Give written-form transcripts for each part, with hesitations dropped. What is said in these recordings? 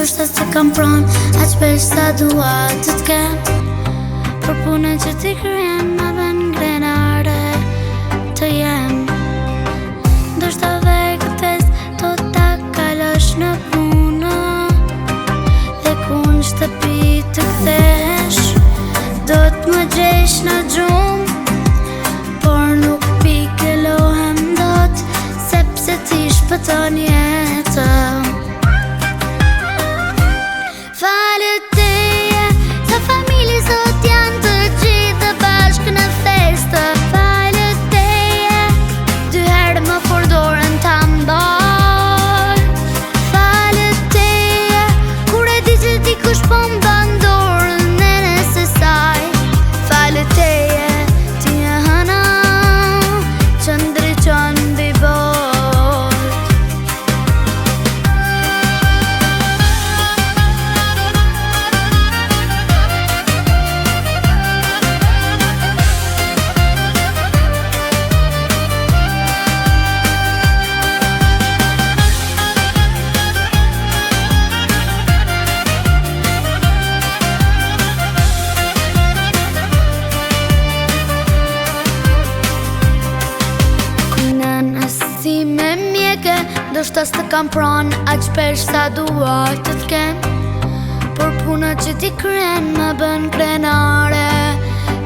Ndoshta se kam pron aq shpesh sa dua të t'kem, për punën që ti kryen ma bën krenare të jem. Ndoshta veç kutes do ta kalosh në punë, dhe ku në shtëpi të kthesh do t'më gjesh në gjumë, por nuk pikelohem dot, sepse ti shpëton jetën. Falët teje, sa familje sot janë të gjithë bashkë në festë. Falët teje, dy herë më fordorën ta mbaj. Falët teje, kur e di që dikush po mban dorën e nëse saj. Falët teje, ti e hëna që ndriçon mbi botë. Si me mjeke, ndoshta s'të kam pron aq shpesh sa dua të t'kem, por puna që ti kryen më bën krenare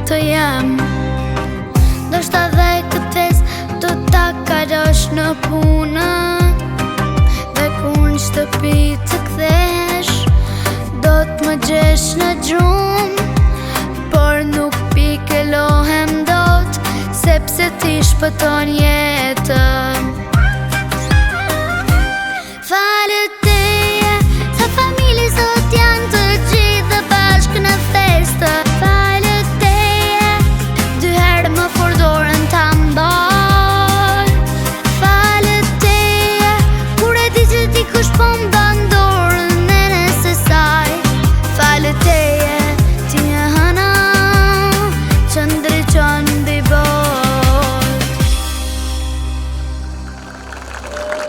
të jem. Ndoshta dhe këtes do ta kalosh në punë, dhe ku në shtëpi të kthesh do t'më gjesh në gjumë, por nuk pikelohem dot, sepse ti shpëton jetën.